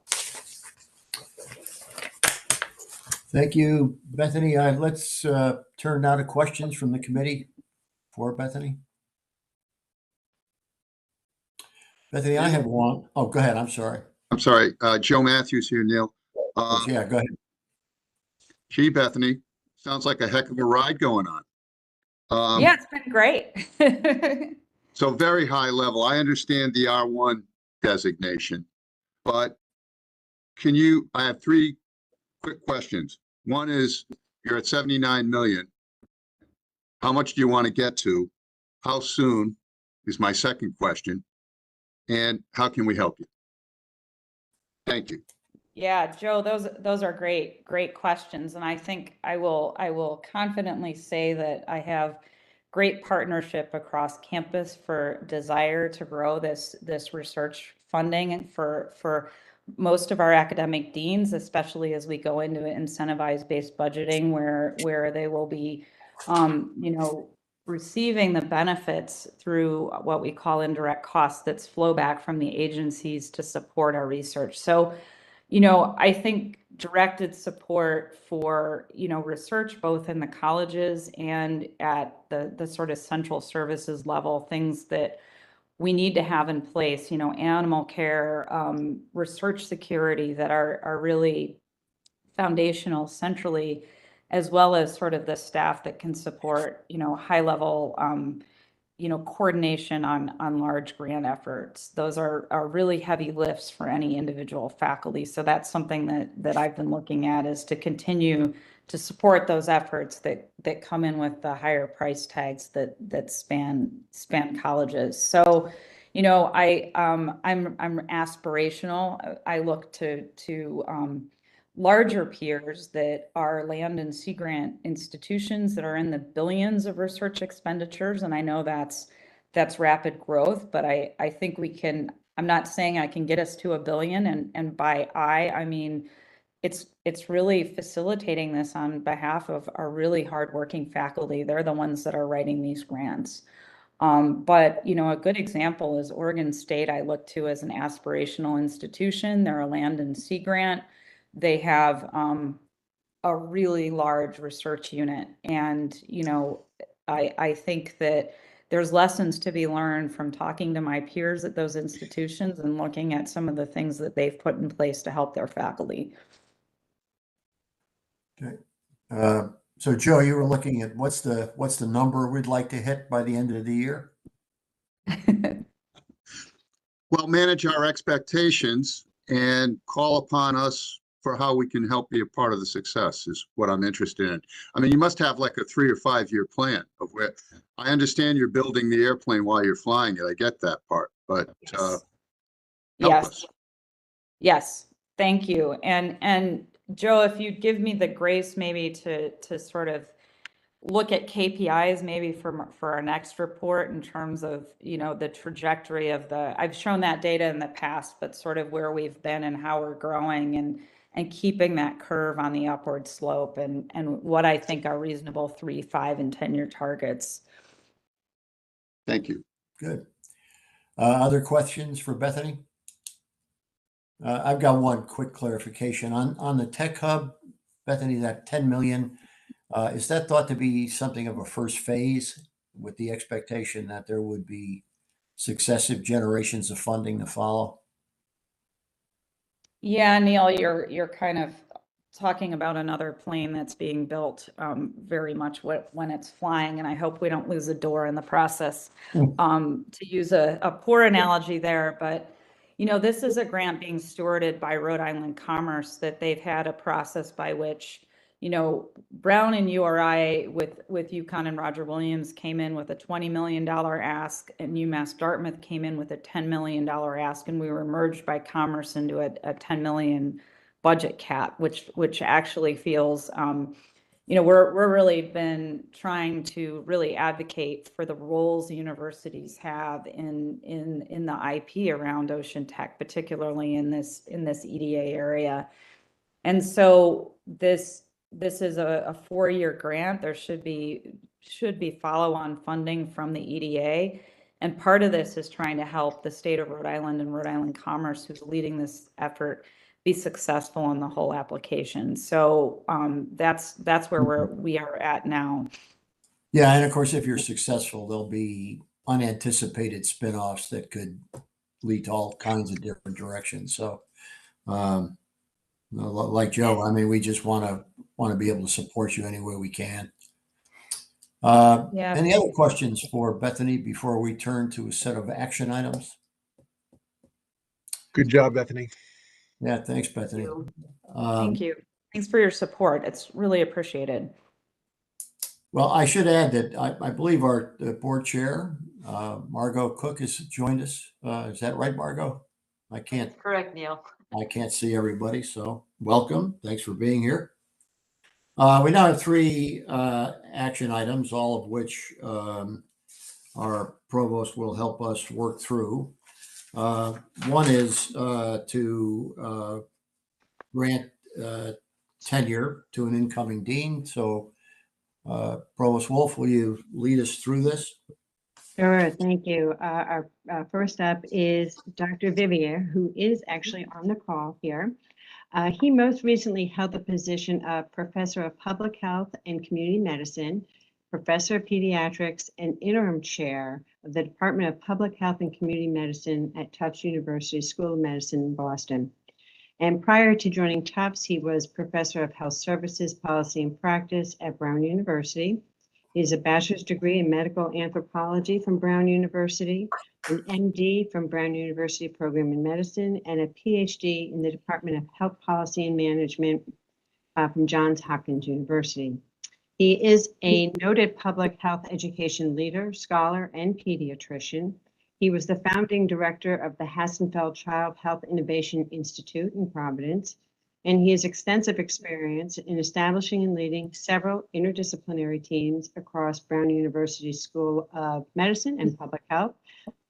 Speaker 2: Thank you, Bethany. Let's turn now to questions from the committee for Bethany. Bethany, I have one. Oh, go ahead. I'm sorry.
Speaker 6: I'm sorry, Joe Matthews here, Neil.
Speaker 2: Yeah, go ahead.
Speaker 6: Gee, Bethany, sounds like a heck of a ride going on.
Speaker 10: Yeah, it's been great.
Speaker 6: So very high level. I understand the R1 designation, but I have three quick questions. One is, you're at 79 million. How much do you want to get to? How soon is my second question. And how can we help you? Thank you.
Speaker 10: Yeah, Joe, those are great questions. And I think I will confidently say that I have great partnership across campus for desire to grow this research funding and for most of our academic deans, especially as we go into incentivized based budgeting where they will be receiving the benefits through what we call indirect costs that's flow back from the agencies to support our research. So I think directed support for, research both in the colleges and at the sort of central services level, things that we need to have in place, animal care, research security that are really foundational centrally, as well as sort of the staff that can support, high level coordination on large grant efforts. Those are really heavy lifts for any individual faculty. So that's something that I've been looking at, is to continue to support those efforts that come in with the higher price tags that span colleges. So, I'm aspirational. I look to larger peers that are land and sea grant institutions that are in the billions of research expenditures. And I know that's rapid growth, but I think we can. I'm not saying I can get us to $1 billion, and by I mean it's really facilitating this on behalf of our really hardworking faculty. They're the ones that are writing these grants. But a good example is Oregon State. I look to as an aspirational institution. They're a land and sea grant. They have a really large research unit, and I think that there's lessons to be learned from talking to my peers at those institutions and looking at some of the things that they've put in place to help their faculty.
Speaker 2: Okay. So Joe, you were looking at what's the number we'd like to hit by the end of the year?
Speaker 6: Well, manage our expectations and call upon us for how we can help be a part of the success is what I'm interested in. I mean, you must have like a 3 or 5 year plan of where I understand you're building the airplane while you're flying it. I get that part, but help us.
Speaker 10: Yes. Thank you. And Joe, if you'd give me the grace maybe to sort of look at KPIs maybe for our next report in terms of, the trajectory of I've shown that data in the past, but sort of where we've been and how we're growing and keeping that curve on the upward slope and what I think are reasonable 3, 5, and 10-year targets.
Speaker 6: Thank you.
Speaker 2: Good. Other questions for Bethany? I've got one quick clarification on the Tech Hub, Bethany, that 10 million, is that thought to be something of a first phase with the expectation that there would be successive generations of funding to follow?
Speaker 10: Yeah, Neil, you're kind of talking about another plane that's being built very much when it's flying, and I hope we don't lose a door in the process. To use a poor analogy there, but you know, this is a grant being stewarded by Rhode Island Commerce that they've had a process by which, you know, Brown and URI with UConn and Roger Williams came in with a $20 million ask, and UMass Dartmouth came in with a $10 million ask, and we were merged by Commerce into a $10 million budget cap, which actually feels, you know, we're really been trying to really advocate for the roles universities have in the IP around ocean tech, particularly in this EDA area. And so this is a 4-year grant. There should be follow-on funding from the EDA. And part of this is trying to help the state of Rhode Island and Rhode Island Commerce, who's leading this effort, be successful in the whole application. So that's where we are at now.
Speaker 2: Yeah, and of course, if you're successful, there'll be unanticipated spin-offs that could lead to all kinds of different directions. So, like Joe, I mean, we just want to be able to support you any way we can.
Speaker 10: Yeah.
Speaker 2: Any other questions for Bethany before we turn to a set of action items?
Speaker 3: Good job, Bethany.
Speaker 2: Yeah, thanks, Bethany.
Speaker 10: Thank you. Thanks for your support. It's really appreciated.
Speaker 2: Well, I should add that I believe our board chair, Margot Cook, has joined us. Is that right, Margot?
Speaker 11: That's correct, Neil.
Speaker 2: I can't see everybody, so welcome. Thanks for being here. We now have 3 action items, all of which our provost will help us work through. One is to grant tenure to an incoming dean. So, Provost Wolf, will you lead us through this?
Speaker 7: Sure, thank you. Our first up is Dr. Vivier, who is actually on the call here. He most recently held the position of Professor of Public Health and Community Medicine, Professor of Pediatrics, and Interim Chair of the Department of Public Health and Community Medicine at Tufts University School of Medicine in Boston. And prior to joining Tufts, he was Professor of Health Services, Policy and Practice at Brown University. He has a bachelor's degree in medical anthropology from Brown University, an MD from Brown University Program in Medicine, and a PhD in the Department of Health Policy and Management from Johns Hopkins University. He is a noted public health education leader, scholar, and pediatrician. He was the founding director of the Hassenfeld Child Health Innovation Institute in Providence, and he has extensive experience in establishing and leading several interdisciplinary teams across Brown University School of Medicine and Public Health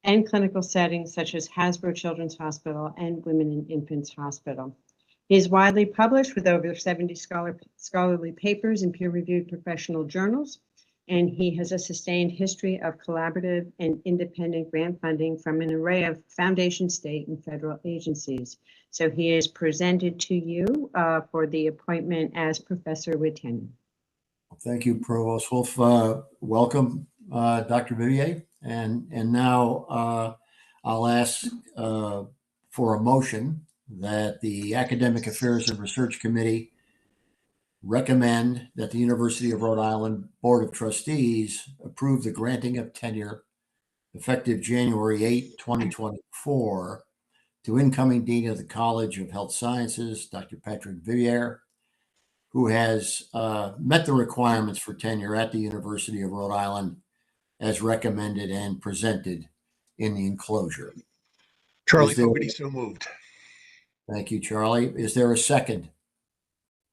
Speaker 7: and clinical settings such as Hasbro Children's Hospital and Women and Infants Hospital. He is widely published with over 70 scholarly papers in peer-reviewed professional journals, and he has a sustained history of collaborative and independent grant funding from an array of foundation, state, and federal agencies. So he is presented to you for the appointment as professor with tenure.
Speaker 2: Thank you, Provost Wolf. Welcome, Dr. Vivier. And now I'll ask for a motion that the Academic Affairs and Research Committee recommend that the University of Rhode Island Board of Trustees approve the granting of tenure effective January 8, 2024 to incoming Dean of the College of Health Sciences, Dr. Patrick Vivier, who has met the requirements for tenure at the University of Rhode Island as recommended and presented in the enclosure.
Speaker 3: Charlie Fogarty, so moved.
Speaker 2: Thank you, Charlie. Is there a second?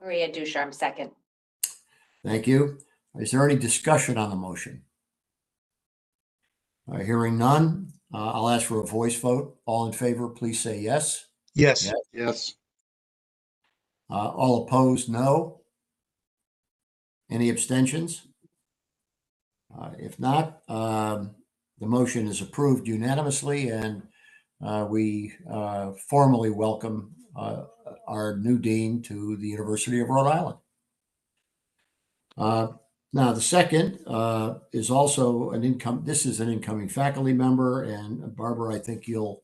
Speaker 4: Maria Ducharme, second.
Speaker 2: Thank you. Is there any discussion on the motion? Hearing none, I'll ask for a voice vote. All in favor, please say yes.
Speaker 3: Yes.
Speaker 6: Yes.
Speaker 2: All opposed, no. Any abstentions? If not, the motion is approved unanimously, and we formally welcome our new dean to the University of Rhode Island. Now, the second is also an incoming faculty member, and Barbara, I think you'll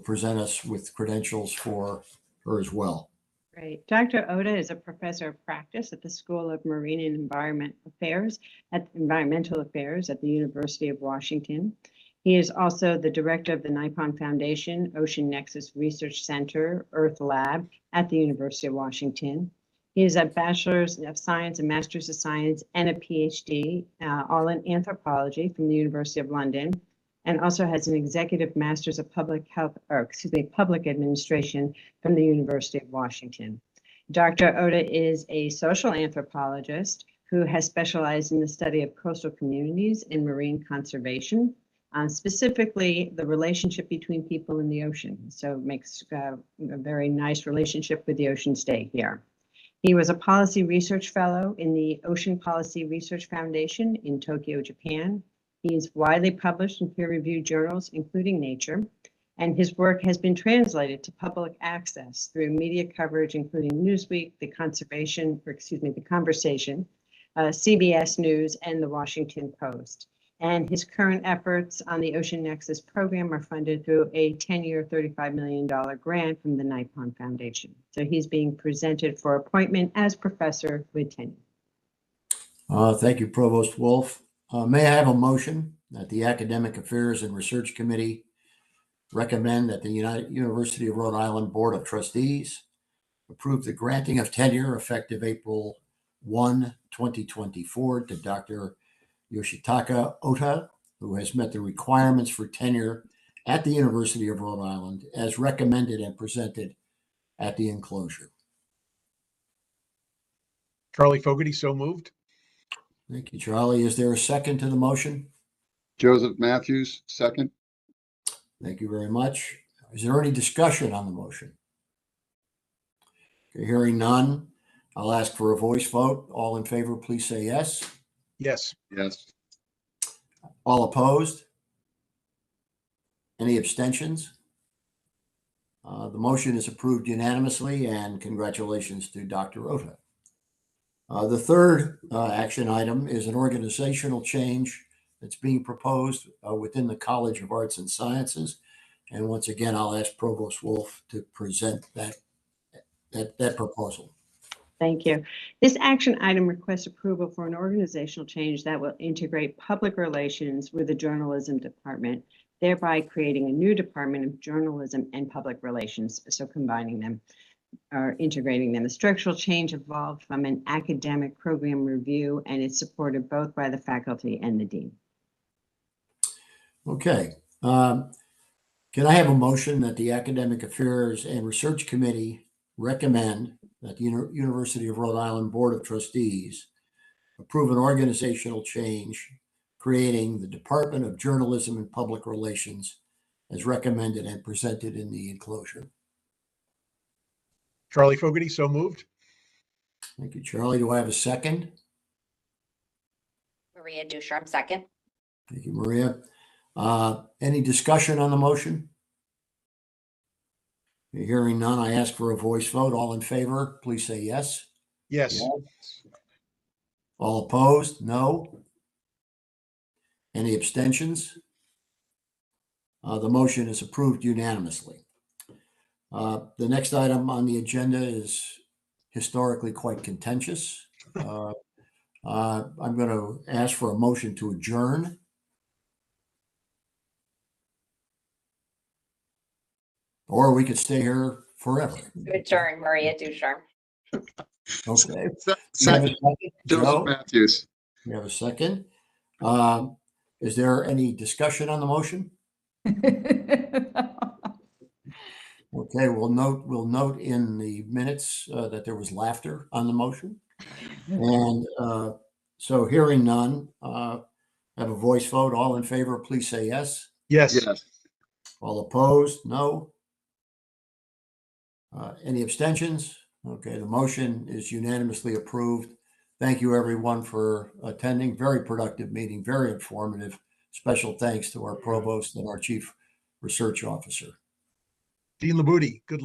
Speaker 2: present us with credentials for her as well.
Speaker 7: Great. Dr. Oda is a professor of practice at the School of Marine and Environmental Affairs at the University of Washington. He is also the director of the Nippon Foundation Ocean Nexus Research Center, Earth Lab at the University of Washington. He is a Bachelor's of Science, a Master's of Science, and a PhD, all in anthropology from the University of London, and also has an Executive Master's of Public Administration from the University of Washington. Dr. Oda is a social anthropologist who has specialized in the study of coastal communities and marine conservation, specifically the relationship between people in the ocean. So it makes a very nice relationship with the ocean state here. He was a policy research fellow in the Ocean Policy Research Foundation in Tokyo, Japan. He is widely published in peer-reviewed journals, including Nature, and his work has been translated to public access through media coverage, including Newsweek, The Conversation, CBS News, and The Washington Post. And his current efforts on the Ocean Nexus program are funded through a 10-year, $35 million grant from the Nippon Foundation. So he's being presented for appointment as professor with tenure.
Speaker 2: Thank you, Provost Wolf. May I have a motion that the Academic Affairs and Research Committee recommend that the University of Rhode Island Board of Trustees approve the granting of tenure effective April 1, 2024 to Dr. Yoshitaka Ota, who has met the requirements for tenure at the University of Rhode Island as recommended and presented at the enclosure.
Speaker 3: Charlie Fogarty, so moved.
Speaker 2: Thank you, Charlie. Is there a second to the motion?
Speaker 6: Joseph Matthews, second.
Speaker 2: Thank you very much. Is there any discussion on the motion? Okay, hearing none, I'll ask for a voice vote. All in favor, please say yes.
Speaker 3: Yes.
Speaker 6: Yes.
Speaker 2: All opposed? Any abstentions? The motion is approved unanimously, and congratulations to Dr. Ota. The third action item is an organizational change that's being proposed within the College of Arts and Sciences. And once again, I'll ask Provost Wolf to present that proposal.
Speaker 7: Thank you. This action item requests approval for an organizational change that will integrate public relations with the journalism department, thereby creating a new department of journalism and public relations. So combining them or integrating them. The structural change evolved from an academic program review, and it's supported both by the faculty and the dean.
Speaker 2: Okay. Can I have a motion that the Academic Affairs and Research Committee recommend that the University of Rhode Island Board of Trustees approve an organizational change creating the Department of Journalism and Public Relations as recommended and presented in the enclosure?
Speaker 3: Charlie Fogarty, so moved.
Speaker 2: Thank you, Charlie. Do I have a second?
Speaker 4: Maria Ducharme, second.
Speaker 2: Thank you, Maria. Any discussion on the motion? Hearing none, I ask for a voice vote. All in favor, please say yes.
Speaker 3: Yes.
Speaker 2: All opposed? No. Any abstentions? The motion is approved unanimously. The next item on the agenda is historically quite contentious. I'm going to ask for a motion to adjourn. Or we could stay here forever.
Speaker 4: Adjourn, Maria Ducharme.
Speaker 2: Okay.
Speaker 6: Second, Joseph Matthews.
Speaker 2: We have a second. Is there any discussion on the motion? Okay, we'll note in the minutes that there was laughter on the motion. And so hearing none, have a voice vote. All in favor, please say yes.
Speaker 3: Yes.
Speaker 6: Yes.
Speaker 2: All opposed? No. Any abstentions? Okay, the motion is unanimously approved. Thank you, everyone, for attending. Very productive meeting, very informative. Special thanks to our provost and our chief research officer.
Speaker 3: Dean Labuti, good